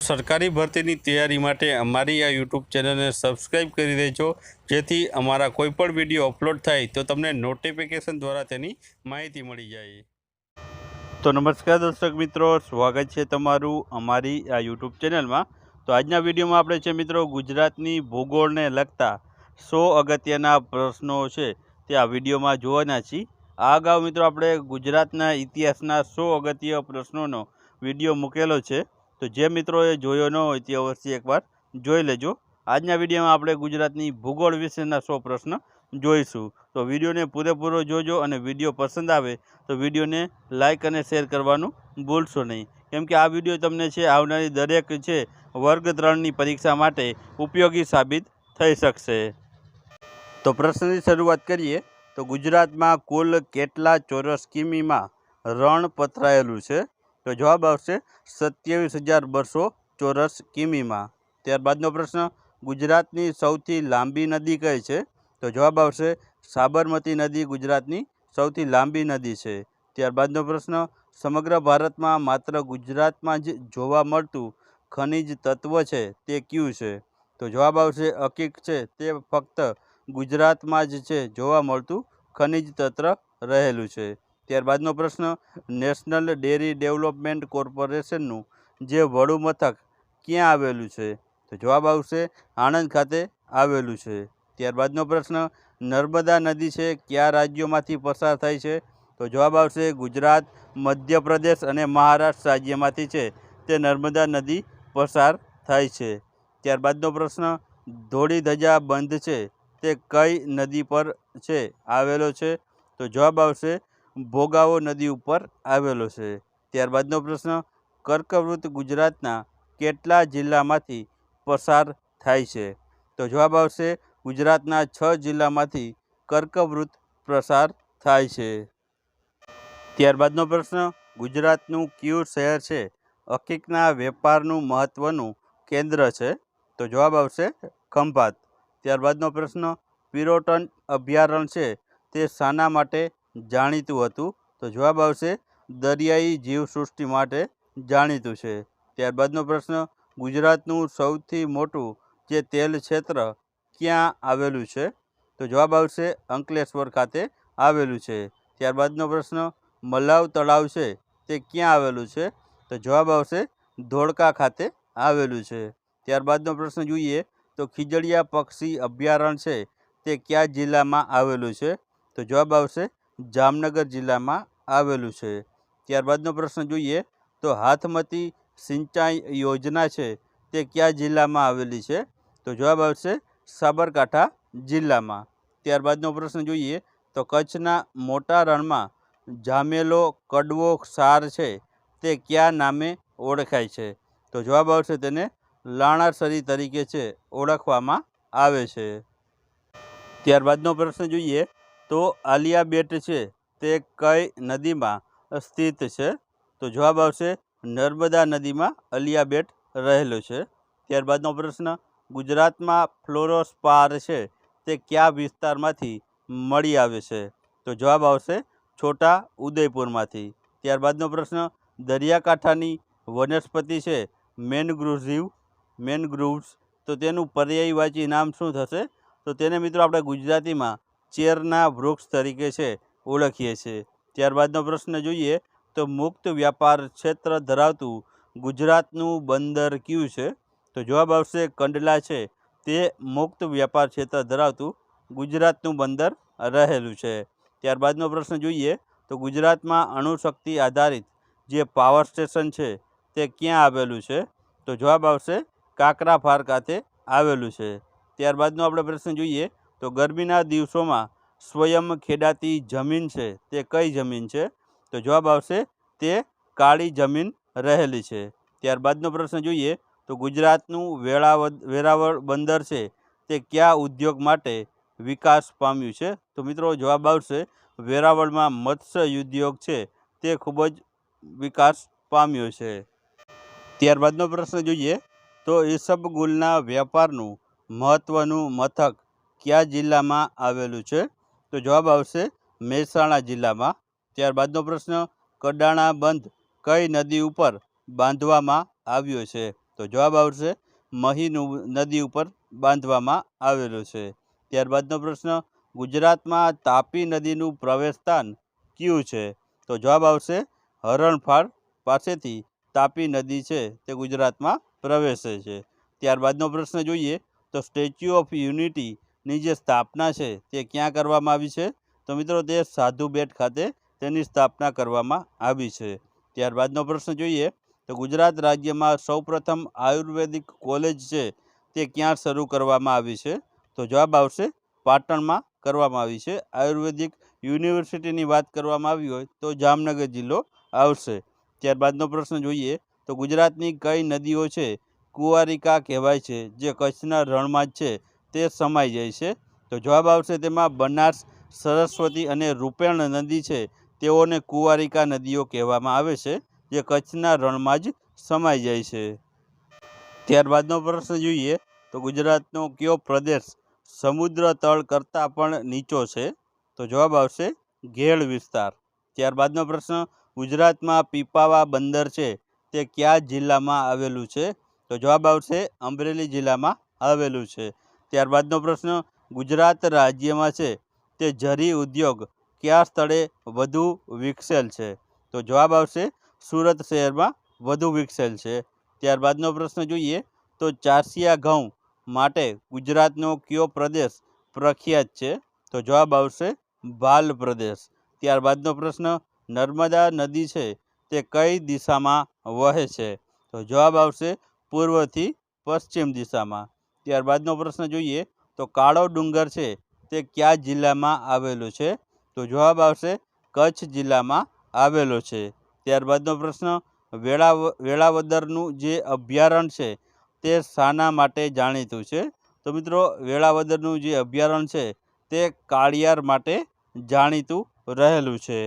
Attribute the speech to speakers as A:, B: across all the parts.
A: સરકારી ભરતીની તૈયારી માટે અમારી આ યુટ્યુબ ચેનલને સબસ્ક્રાઈબ કરી દેજો, જેથી અમારા કોઈપણ વિડીયો અપલોડ થાય તો તમને નોટિફિકેશન દ્વારા તેની માહિતી મળી જાય. તો નમસ્કાર દર્શક મિત્રો, સ્વાગત છે તમારું અમારી આ યુટ્યુબ ચેનલમાં. તો આજના વિડીયોમાં આપણે છે મિત્રો ગુજરાતની ભૂગોળને લગતા 100 અગત્યના પ્રશ્નો છે તે આ વિડીયોમાં જોવાના છીએ. આ અગાઉ મિત્રો આપણે ગુજરાતના ઇતિહાસના 100 અગત્ય પ્રશ્નોનો વિડીયો મૂકેલો છે. તો જે મિત્રોએ જોયો ન હોય તે અવશ્ય એકવાર જોઈ લેજો. આજના વિડીયોમાં આપણે ગુજરાતની ભૂગોળ વિશેના 100 પ્રશ્ન જોઈશું. તો વિડીયોને પૂરેપૂરો જોજો અને વિડીયો પસંદ આવે તો વિડીયોને લાઇક અને શેર કરવાનું ભૂલશો નહીં, કેમ કે આ વિડીયો તમને છે આવનારી દરેક છે વર્ગ 3ની પરીક્ષા માટે ઉપયોગી સાબિત થઈ શકશે. તો પ્રશ્નની શરૂઆત કરીએ. તો ગુજરાતમાં કુલ કેટલા ચોરસ કિમીમાં રણ પથરાયેલું છે? તો જવાબ આવશે 27,200 ચોરસ કિમીમાં. ત્યારબાદનો પ્રશ્ન, ગુજરાતની સૌથી લાંબી નદી કઈ છે? તો જવાબ આવશે સાબરમતી નદી ગુજરાતની સૌથી લાંબી નદી છે. ત્યારબાદનો પ્રશ્ન, સમગ્ર ભારતમાં માત્ર ગુજરાતમાં જ જોવા મળતું ખનિજ તત્વ છે તે કયું છે? તો જવાબ આવશે અકીક છે તે ફક્ત ગુજરાતમાં જ છે જોવા મળતું ખનિજ તત્વ રહેલું છે. ત્યારબાદનો પ્રશ્ન, નેશનલ ડેરી ડેવલપમેન્ટ કોર્પોરેશનનું જે વડું મથક ક્યાં આવેલું છે? તો જવાબ આવશે આણંદ ખાતે આવેલું છે. ત્યારબાદનો પ્રશ્ન, નર્મદા નદી છે કયા રાજ્યોમાંથી પસાર થાય છે? તો જવાબ આવશે ગુજરાત, મધ્યપ્રદેશ અને મહારાષ્ટ્ર રાજ્યમાંથી છે તે નર્મદા નદી પસાર થાય છે. ત્યારબાદનો પ્રશ્ન, ધોળી ધજા બંધ છે તે કઈ નદી પર છે આવેલો છે? તો જવાબ આવશે ભોગાવો નદી ઉપર આવેલો છે. ત્યારબાદનો પ્રશ્ન, કર્કવૃત ગુજરાતના કેટલા જિલ્લામાંથી પસાર થાય છે? તો જવાબ આવશે ગુજરાતના 6 જિલ્લામાંથી કર્કવૃત પસાર થાય છે. ત્યારબાદનો પ્રશ્ન, ગુજરાતનું કયું શહેર છે અકીકના વેપારનું મહત્વનું કેન્દ્ર છે? તો જવાબ આવશે ખંભાત. ત્યારબાદનો પ્રશ્ન, પિરોટન અભયારણ્ય છે તે શાના માટે જાણીતું હતું? તો જવાબ આવશે દરિયાઈ જીવસૃષ્ટિ માટે જાણીતું છે. ત્યારબાદનો પ્રશ્ન, ગુજરાતનું સૌથી મોટું જે તેલ ક્ષેત્ર ક્યાં આવેલું છે? તો જવાબ આવશે અંકલેશ્વર ખાતે આવેલું છે. ત્યારબાદનો પ્રશ્ન, મલાવ તળાવ છે તે ક્યાં આવેલું છે? તો જવાબ આવશે ધોળકા ખાતે આવેલું છે. ત્યારબાદનો પ્રશ્ન જોઈએ તો ખીજડીયા પક્ષી અભયારણ્ય છે તે કયા જિલ્લામાં આવેલું છે? તો જવાબ આવશે જામનગર જિલ્લામાં આવેલું છે. ત્યારબાદનો પ્રશ્ન જોઈએ તો હાથમતી સિંચાઈ યોજના છે તે કયા જિલ્લામાં આવેલી છે? તો જવાબ આવશે સાબરકાંઠા જિલ્લામાં. ત્યારબાદનો પ્રશ્ન જોઈએ તો કચ્છના મોટા રણમાં જામેલો કડવો ક્ષાર છે તે કયા નામે ઓળખાય છે? તો જવાબ આવશે તેને લાણાસરી તરીકે છે ઓળખવામાં આવે છે. ત્યારબાદનો પ્રશ્ન જોઈએ તો આલિયા બેટ છે તે કઈ નદીમાં સ્થિત છે? તો જવાબ આવશે નર્મદા નદીમાં આલિયા બેટ રહેલો છે. ત્યારબાદનો પ્રશ્ન, ગુજરાતમાં ફ્લોરોસ્પાર છે તે કયા વિસ્તારમાંથી મળી આવે છે? તો જવાબ આવશે છોટા ઉદયપુરમાંથી. ત્યારબાદનો પ્રશ્ન, દરિયાકાંઠાની વનસ્પતિ છે મેનગ્રુવ્સ, તો તેનું પર્યાયવાચી નામ શું થશે? તો તેને મિત્રો આપણે ગુજરાતીમાં ચેરના વૃક્ષ તરીકે છે ઓળખીએ છીએ. ત્યારબાદનો પ્રશ્ન જોઈએ તો મુક્ત વ્યાપાર ક્ષેત્ર ધરાવતું ગુજરાતનું બંદર કયું છે? તો જવાબ આવશે કંડલા છે તે મુક્ત વ્યાપાર ક્ષેત્ર ધરાવતું ગુજરાતનું બંદર રહેલું છે. ત્યારબાદનો પ્રશ્ન જોઈએ તો ગુજરાતમાં અણુશક્તિ આધારિત જે પાવર સ્ટેશન છે તે ક્યાં આવેલું છે? તો જવાબ આવશે કાકરાફાર ખાતે આવેલું છે. ત્યારબાદનો આપણે પ્રશ્ન જોઈએ તો ગરમીના દિવસોમાં સ્વયં ખેડાતી જમીન છે તે કઈ જમીન છે? તો જવાબ આવશે તે કાળી જમીન રહેલી છે. ત્યારબાદનો પ્રશ્ન જોઈએ તો ગુજરાતનું વેરાવળ બંદર છે તે કયા ઉદ્યોગ માટે વિકાસ પામ્યું છે? તો મિત્રો જવાબ આવશે વેરાવળમાં મત્સ્ય ઉદ્યોગ છે તે ખૂબ જ વિકાસ પામ્યો છે. ત્યારબાદનો પ્રશ્ન જોઈએ તો ઈસબગુલના વેપારનું મહત્વનું મથક કયા જિલ્લામાં આવેલું છે? તો જવાબ આવશે મહેસાણા જિલ્લામાં. ત્યારબાદનો પ્રશ્ન, કડાણા બંધ કઈ નદી ઉપર બાંધવામાં આવ્યો છે? તો જવાબ આવશે મહી નદી ઉપર બાંધવામાં આવેલું છે. ત્યારબાદનો પ્રશ્ન, ગુજરાતમાં તાપી નદીનું પ્રવેશ સ્થાન કયું છે? તો જવાબ આવશે હરણફાળ પાસેથી તાપી નદી છે તે ગુજરાતમાં પ્રવેશે છે. ત્યારબાદનો પ્રશ્ન જોઈએ તો સ્ટેચ્યુ ઓફ યુનિટીની જે સ્થાપના છે તે ક્યાં કરવામાં આવી છે? તો મિત્રો તે સાધુ બેટ ખાતે તેની સ્થાપના કરવામાં આવી છે. ત્યારબાદનો પ્રશ્ન જોઈએ તો ગુજરાત રાજ્યમાં સૌપ્રથમ આયુર્વેદિક કોલેજ છે તે ક્યાં શરૂ કરવામાં આવી છે? તો જવાબ આવશે પાટણમાં કરવામાં આવી છે. આયુર્વેદિક યુનિવર્સિટીની વાત કરવામાં આવી હોય તો જામનગર જિલ્લો આવશે. ત્યારબાદનો પ્રશ્ન જોઈએ તો ગુજરાતની કઈ નદીઓ છે કુંવારિકા કહેવાય છે જે કચ્છના રણમાં જ છે તે સમાઈ જાય છે? તો જવાબ આવશે તેમાં બનાસ, સરસ્વતી અને રૂપેણ નદી છે તેઓને કુંવારિકા નદીઓ કહેવામાં આવે છે જે કચ્છના રણમાં જ સમાઈ જાય છે. ત્યારબાદનો પ્રશ્ન જોઈએ તો ગુજરાતનો કયો પ્રદેશ સમુદ્ર તળ કરતાં પણ નીચો છે? તો જવાબ આવશે ઘેડ વિસ્તાર. ત્યારબાદનો પ્રશ્ન, ગુજરાતમાં પીપાવા બંદર છે તે કયા જિલ્લામાં આવેલું છે? તો જવાબ આવશે અમરેલી જિલ્લામાં આવેલું છે. ત્યારબાદનો પ્રશ્ન, ગુજરાત રાજ્યમાં છે તે ઝરી ઉદ્યોગ કયા સ્થળે વધુ વિકસેલ છે? તો જવાબ આવશે સુરત શહેરમાં વધુ વિકસેલ છે. ત્યારબાદનો પ્રશ્ન જોઈએ તો ચાસિયા ઘઉં માટે ગુજરાતનો કયો પ્રદેશ પ્રખ્યાત છે? તો જવાબ આવશે ભાલ પ્રદેશ. ત્યારબાદનો પ્રશ્ન, નર્મદા નદી છે તે કઈ દિશામાં વહે છે? તો જવાબ આવશે પૂર્વથી પશ્ચિમ દિશામાં. ત્યારબાદનો પ્રશ્ન જોઈએ તો કાળો ડુંગર છે તે કયા જિલ્લામાં આવેલો છે? તો જવાબ આવશે કચ્છ જિલ્લામાં આવેલો છે. ત્યારબાદનો પ્રશ્ન, વેળાવદરનું જે અભયારણ્ય છે તે શાના માટે જાણીતું છે? તો મિત્રો વેળાવદરનું જે અભયારણ્ય છે તે કાળિયાર માટે જાણીતું રહેલું છે.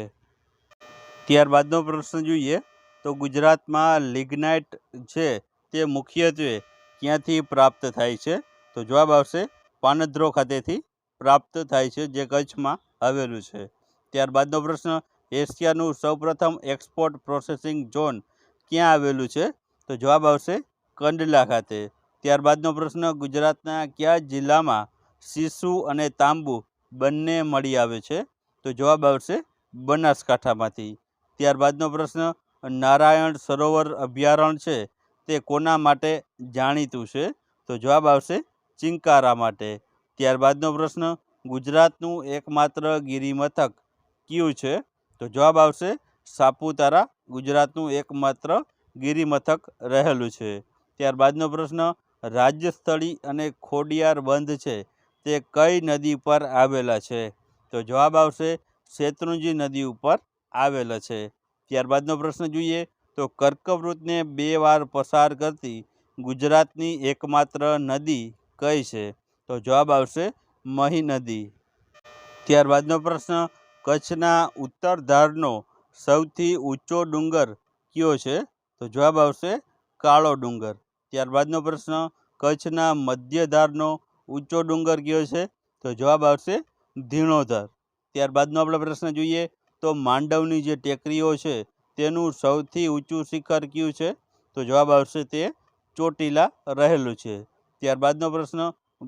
A: ત્યારબાદનો પ્રશ્ન જોઈએ તો ગુજરાતમાં લિગ્નાઇટ છે તે મુખ્યત્વે ક્યાંથી પ્રાપ્ત થાય છે? તો જવાબ આવશે પાનધ્રો ખાતેથી પ્રાપ્ત થાય છે જે કચ્છમાં આવેલું છે. ત્યારબાદનો પ્રશ્ન, એશિયાનું સૌપ્રથમ એક્સપોર્ટ પ્રોસેસિંગ ઝોન ક્યાં આવેલું છે? તો જવાબ આવશે કંડલા ખાતે. ત્યારબાદનો પ્રશ્ન, ગુજરાતના કયા જિલ્લામાં સીસુ અને તાંબુ બંને મળી આવે છે? તો જવાબ આવશે બનાસકાંઠામાંથી. ત્યારબાદનો પ્રશ્ન, નારાયણ સરોવર અભયારણ્ય છે તે કોના માટે જાણીતું છે? તો જવાબ આવશે ચિંકારા માટે. ત્યારબાદનો પ્રશ્ન, ગુજરાતનું એકમાત્ર ગિરિમથક કયું છે? તો જવાબ આવશે સાપુતારા ગુજરાતનું એકમાત્ર ગિરિમથક રહેલું છે. ત્યારબાદનો પ્રશ્ન, રાજસ્થળી અને ખોડિયાર બંધ છે તે કઈ નદી પર આવેલા છે? તો જવાબ આવશે શેત્રુંજી નદી ઉપર આવેલા છે. ત્યારબાદનો પ્રશ્ન જોઈએ તો કર્કવૃતને 2 વાર પસાર કરતી ગુજરાતની એકમાત્ર નદી કઈ છે? તો જવાબ આવશે મહી નદી. ત્યારબાદનો પ્રશ્ન, કચ્છના ઉત્તર ધારનો સૌથી ઊંચો ડુંગર કયો છે? તો જવાબ આવશે કાળો ડુંગર. ત્યારબાદનો પ્રશ્ન, કચ્છના મધ્ય ધારનો ઊંચો ડુંગર કયો છે? તો જવાબ આવશે ધીણોધર. ત્યારબાદનો આપણે પ્રશ્ન જોઈએ તો માંડવની જે ટેકરીઓ છે તેનું સૌથી ઊંચું શિખર કયું છે? તો જવાબ આવશે તે ચોટીલા રહેલું છે. ત્યારબાદનો પ્રશ્ન,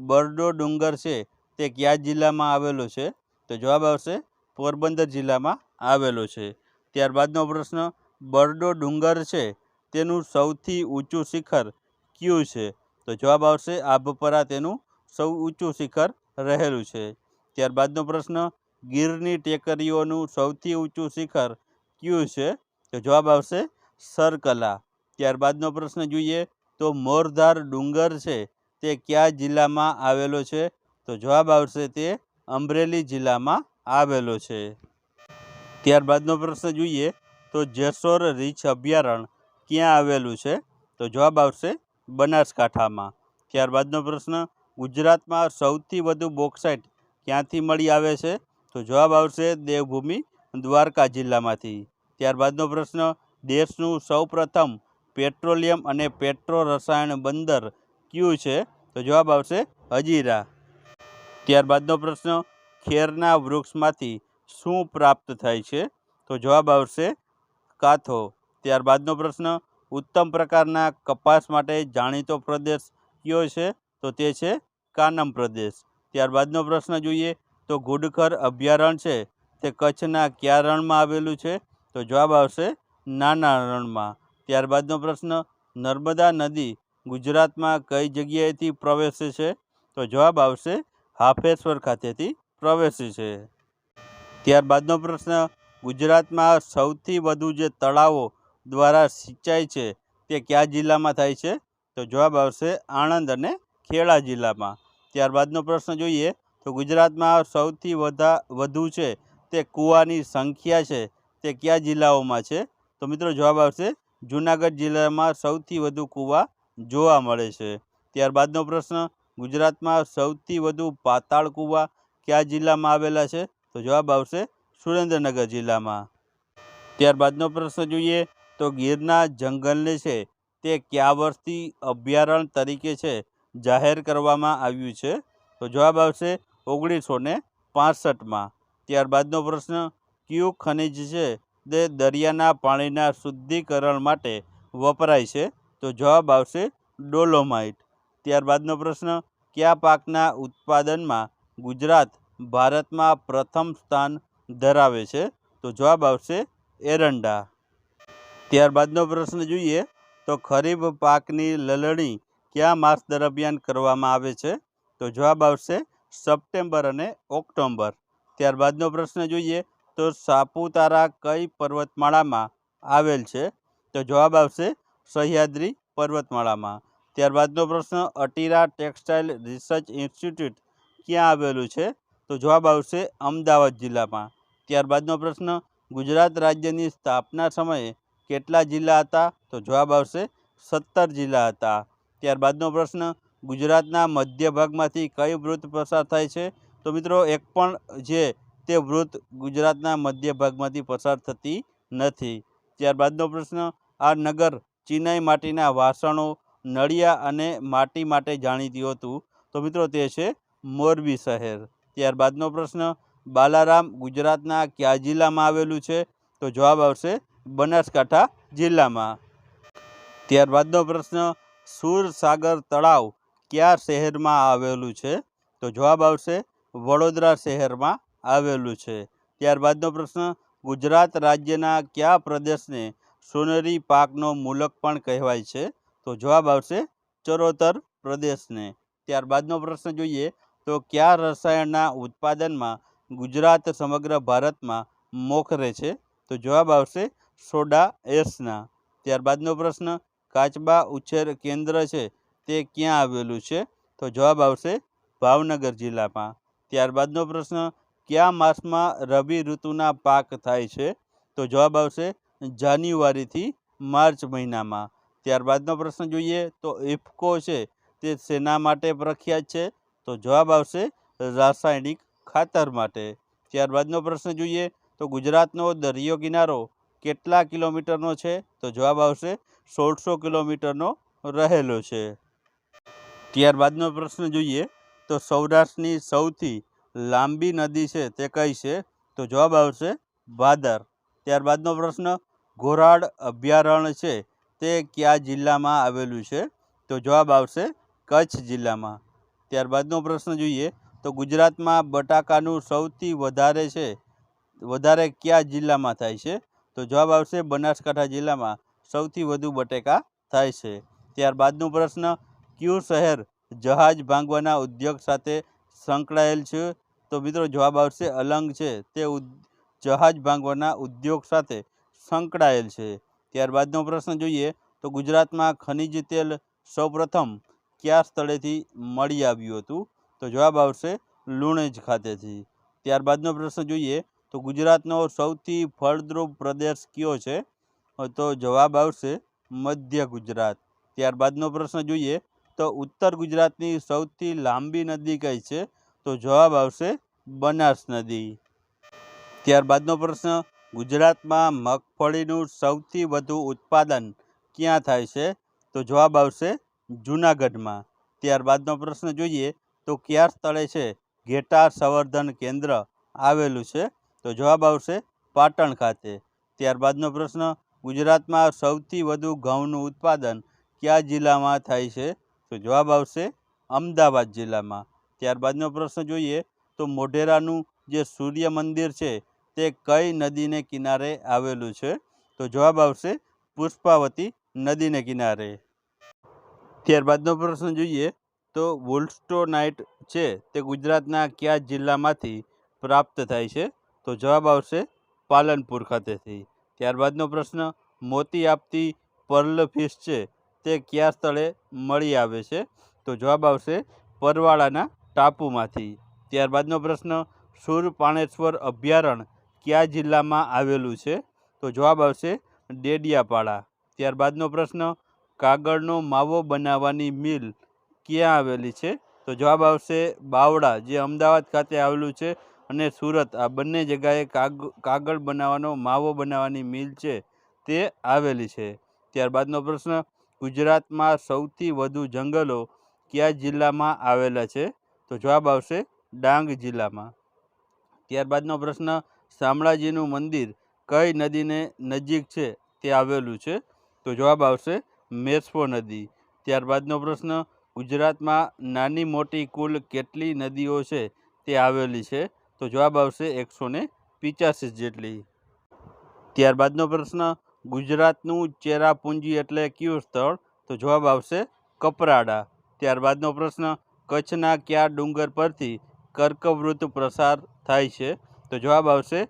A: બરડો ડુંગર છે તે કયા જિલ્લામાં આવેલો છે? તો જવાબ આવશે પોરબંદર જિલ્લામાં આવેલો છે. ત્યારબાદનો પ્રશ્ન, બરડો ડુંગર છે તેનું સૌથી ઊંચું શિખર કયું છે? તો જવાબ આવશે આભપરા તેનું સૌ ઊંચું શિખર રહેલું છે. ત્યારબાદનો પ્રશ્ન, ગીરની ટેકરીઓનું સૌથી ઊંચું શિખર કયું છે? તો જવાબ આવશે સરકલા. ત્યારબાદનો પ્રશ્ન જોઈએ તો મોરધાર ડુંગર છે તે કયા જિલ્લામાં આવેલો છે? તો જવાબ આવશે તે અમરેલી જિલ્લામાં આવેલો છે. ત્યારબાદનો પ્રશ્ન જોઈએ તો જેસોર રીંછ અભયારણ્ય ક્યાં આવેલું છે? તો જવાબ આવશે બનાસકાંઠામાં. ત્યારબાદનો પ્રશ્ન, ગુજરાતમાં સૌથી વધુ બોક્સાઇટ ક્યાંથી મળી આવે છે? તો જવાબ આવશે દેવભૂમિ દ્વારકા જિલ્લામાંથી. ત્યારબાદનો પ્રશ્ન, દેશનું સૌપ્રથમ પેટ્રોલિયમ અને પેટ્રો રસાયણ બંદર કયું છે? તો જવાબ આવશે હજીરા. ત્યારબાદનો પ્રશ્ન, ખેરના વૃક્ષમાંથી શું પ્રાપ્ત થાય છે? તો જવાબ આવશે કાથો. ત્યારબાદનો પ્રશ્ન, ઉત્તમ પ્રકારના કપાસ માટે જાણીતો પ્રદેશ કયો છે? તો તે છે કાનમ પ્રદેશ. ત્યારબાદનો પ્રશ્ન જોઈએ તો ઘુડખર અભયારણ્ય છે તે કચ્છના કયા રણમાં આવેલું છે? તો જવાબ આવશે નાના રણમાં. ત્યારબાદનો પ્રશ્ન નર્મદા નદી ગુજરાતમાં કઈ જગ્યાએથી પ્રવેશે છે? તો જવાબ આવશે હાફેશ્વર ખાતેથી પ્રવેશે છે. ત્યારબાદનો પ્રશ્ન ગુજરાતમાં સૌથી વધુ જે તળાવો દ્વારા સિંચાઈ છે તે કયા જિલ્લામાં થાય છે? તો જવાબ આવશે આણંદ અને ખેડા જિલ્લામાં. ત્યારબાદનો પ્રશ્ન જોઈએ તો ગુજરાતમાં સૌથી વધુ છે તે કૂવાની સંખ્યા છે તે કયા જિલ્લાઓમાં છે? તો મિત્રો જવાબ આવશે જૂનાગઢ જિલ્લામાં સૌથી વધુ કૂવા જોવા મળે છે. ત્યારબાદનો પ્રશ્ન ગુજરાતમાં સૌથી વધુ પાતાળ કૂવા કયા જિલ્લામાં આવેલા છે? તો જવાબ આવશે સુરેન્દ્રનગર જિલ્લામાં. ત્યારબાદનો પ્રશ્ન જોઈએ તો ગીરના જંગલને છે તે કયા વર્ષથી અભયારણ્ય તરીકે છે જાહેર કરવામાં આવ્યું છે? તો જવાબ આવશે 1965માં. ત્યારબાદનો પ્રશ્ન કયું ખનિજ છે તે દરિયાના પાણીના શુદ્ધિકરણ માટે વપરાય છે? તો જવાબ આવશે ડોલોમાઇટ. ત્યારબાદનો પ્રશ્ન કયા પાકના ઉત્પાદનમાં ગુજરાત ભારતમાં પ્રથમ સ્થાન ધરાવે છે? તો જવાબ આવશે એરંડા. ત્યારબાદનો પ્રશ્ન જોઈએ તો ખરીફ પાકની લણણી કયા માસ દરમિયાન કરવામાં આવે છે? તો જવાબ આવશે સપ્ટેમ્બર અને ઓક્ટોબર. ત્યારબાદનો પ્રશ્ન જોઈએ તો સાપુતારા કઈ પર્વતમાળામાં આવેલ છે? તો જવાબ આવશે સહ્યાદ્રી પર્વતમાળામાં. ત્યારબાદનો પ્રશ્ન અટીરા ટેક્સટાઇલ રિસર્ચ ઇન્સ્ટિટ્યૂટ ક્યાં આવેલું છે? તો જવાબ આવશે અમદાવાદ જિલ્લામાં. ત્યારબાદનો પ્રશ્ન ગુજરાત રાજ્યની સ્થાપના સમયે કેટલા જિલ્લા હતા? તો જવાબ આવશે 17 જિલ્લા હતા. ત્યારબાદનો પ્રશ્ન ગુજરાતના મધ્ય ભાગમાંથી કઈ વૃત્ત પસાર થાય છે? તો મિત્રો એક પણ જે તે વૃત્ત ગુજરાતના મધ્ય ભાગમાંથી પસાર થતી નથી. ત્યારબાદનો પ્રશ્ન આ નગર ચિનાઈ માટીના વાસણો, નળિયા અને માટી માટે જાણીતું હતું. તો મિત્રો તે છે મોરબી શહેર. ત્યારબાદનો પ્રશ્ન બાલારામ ગુજરાતના કયા જિલ્લામાં આવેલું છે? તો જવાબ આવશે બનાસકાંઠા જિલ્લામાં. ત્યારબાદનો પ્રશ્ન સુરસાગર તળાવ કયા શહેરમાં આવેલું છે? તો જવાબ આવશે વડોદરા શહેરમાં આવેલું છે. ત્યારબાદનો પ્રશ્ન ગુજરાત રાજ્યના કયા પ્રદેશને સોનેરી પાકનો મુલક પણ કહેવાય છે? તો જવાબ આવશે ચરોતર પ્રદેશને. ત્યારબાદનો પ્રશ્ન જોઈએ તો કયા રસાયણના ઉત્પાદનમાં ગુજરાત સમગ્ર ભારતમાં મોખરે છે? તો જવાબ આવશે સોડા એશના. ત્યારબાદનો પ્રશ્ન કાચબા ઉછેર કેન્દ્ર છે તે ક્યાં આવેલું છે? તો જવાબ આવશે ભાવનગર જિલ્લામાં. ત્યારબાદનો પ્રશ્ન કયા માસમાં રવિ ઋતુના પાક થાય છે? તો જવાબ આવશે જાન્યુઆરીથી માર્ચ મહિનામાં. ત્યારબાદનો પ્રશ્ન જોઈએ તો ઇફકો છે તે શેના માટે પ્રખ્યાત છે? તો જવાબ આવશે રાસાયણિક ખાતર માટે. ત્યારબાદનો પ્રશ્ન જોઈએ તો ગુજરાતનો દરિયો કિનારો કેટલા કિલોમીટરનો છે? તો જવાબ આવશે 1600 કિલોમીટરનો રહેલો છે. ત્યારબાદનો પ્રશ્ન જોઈએ તો સૌરાષ્ટ્રની સૌથી લાંબી નદી છે તે કઈ છે? તો જવાબ આવશે ભાદર. ત્યારબાદનો પ્રશ્ન ઘોરાડ અભયારણ્ય છે તે કયા જિલ્લામાં આવેલું છે? તો જવાબ આવશે કચ્છ જિલ્લામાં. ત્યારબાદનો પ્રશ્ન જોઈએ તો ગુજરાતમાં બટાકાનું સૌથી વધારે કયા જિલ્લામાં થાય છે? તો જવાબ આવશે બનાસકાંઠા જિલ્લામાં સૌથી વધુ બટાકા થાય છે. ત્યારબાદનો પ્રશ્ન કયું શહેર જહાજ ભાંગવાના ઉદ્યોગ સાથે સંકળાયેલ છે? તો મિત્રો જવાબ આવશે અલંગ છે તે જહાજ ભાંગવાના ઉદ્યોગ સાથે સંકળાયેલ છે. ત્યારબાદનો પ્રશ્ન જોઈએ તો ગુજરાતમાં ખનિજ તેલ સૌપ્રથમ કયા સ્થળેથી મળી આવ્યું હતું? તો જવાબ આવશે લુણેજ ખાતેથી. ત્યારબાદનો પ્રશ્ન જોઈએ તો ગુજરાતનો સૌથી ફળદ્રુપ પ્રદેશ કયો છે? તો જવાબ આવશે મધ્ય ગુજરાત. ત્યારબાદનો પ્રશ્ન જોઈએ તો ઉત્તર ગુજરાતની સૌથી લાંબી નદી કઈ છે? તો જવાબ આવશે બનાસ નદી. ત્યારબાદનો પ્રશ્ન ગુજરાતમાં મગફળીનું સૌથી વધુ ઉત્પાદન ક્યાં થાય છે? તો જવાબ આવશે જૂનાગઢમાં. ત્યારબાદનો પ્રશ્ન જોઈએ તો કયા સ્થળે છે ઘેટા સંવર્ધન કેન્દ્ર આવેલું છે? તો જવાબ આવશે પાટણ ખાતે. ત્યારબાદનો પ્રશ્ન ગુજરાતમાં સૌથી વધુ ઘઉંનું ઉત્પાદન કયા જિલ્લામાં થાય છે? તો જવાબ આવશે અમદાવાદ જિલ્લામાં. ત્યારબાદનો પ્રશ્ન જોઈએ તો મોઢેરાનું જે સૂર્ય મંદિર છે તે કઈ નદીને કિનારે આવેલું છે? તો જવાબ આવશે પુષ્પાવતી નદીને કિનારે. ત્યારબાદનો પ્રશ્ન જોઈએ તો વુલ્સ્ટોનાઇટ છે તે ગુજરાતના કયા જિલ્લામાંથી પ્રાપ્ત થાય છે? તો જવાબ આવશે પાલનપુર ખાતેથી. ત્યારબાદનો પ્રશ્ન મોતી આપતી પર્લ ફિશ છે તે કયા સ્થળે મળી આવે છે? તો જવાબ આવશે પરવાળાના ટાપુમાંથી. ત્યારબાદનો પ્રશ્ન સુરપાણેશ્વર અભયારણ્ય કયા જિલ્લામાં આવેલું છે? તો જવાબ આવશે ડેડિયાપાડા. ત્યારબાદનો પ્રશ્ન કાગળનો માવો બનાવવાની મિલ ક્યાં આવેલી છે? તો જવાબ આવશે બાવળા, જે અમદાવાદ ખાતે આવેલું છે, અને સુરત, આ બંને જગ્યાએ કાગળ બનાવવાનો માવો બનાવવાની મિલ છે તે આવેલી છે. ત્યારબાદનો પ્રશ્ન ગુજરાતમાં સૌથી વધુ જંગલો કયા જિલ્લામાં આવેલા છે? તો જવાબ આવશે ડાંગ જિલ્લામાં. ત્યારબાદનો પ્રશ્ન શામળાજીનું મંદિર કઈ નદીને નજીક છે તે આવેલું છે? તો જવાબ આવશે મેશ્વો નદી. ત્યારબાદનો પ્રશ્ન ગુજરાતમાં નાની મોટી કુલ કેટલી નદીઓ છે તે આવેલી છે? તો જવાબ આવશે 185 જેટલી. ત્યારબાદનો પ્રશ્ન ગુજરાતનું ચેરાપુંજી એટલે કયું સ્થળ? તો જવાબ આવશે કપરાડા. ત્યારબાદનો પ્રશ્ન કચ્છના કયા ડુંગર પરથી કર્કવૃત પ્રસાર થાય છે? તો જવાબ આવશે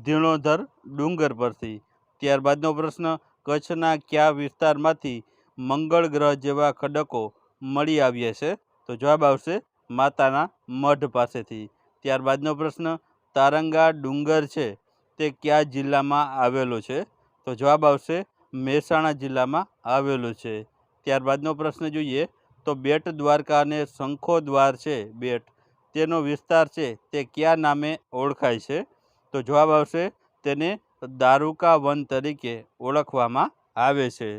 A: ધીણોધર ડુંગર પરથી. ત્યારબાદનો પ્રશ્ન કચ્છના કયા વિસ્તારમાંથી મંગળ ગ્રહ જેવા ખડકો મળી આવ્યા છે? તો જવાબ આવશે માતાના મઢ પાસેથી. ત્યારબાદનો પ્રશ્ન તારંગા ડુંગર છે તે કયા જિલ્લામાં આવેલો છે? તો જવાબ આવશે મહેસાણા જિલ્લામાં આવેલો છે. ત્યારબાદનો પ્રશ્ન જોઈએ તો બેટ દ્વારકા અને શંખો દ્વાર છે બેટ, તેનો વિસ્તાર છે તે કયા નામે ઓળખાય છે? તો જવાબ આવશે તેને દારૂકા વન તરીકે ઓળખવામાં આવે છે.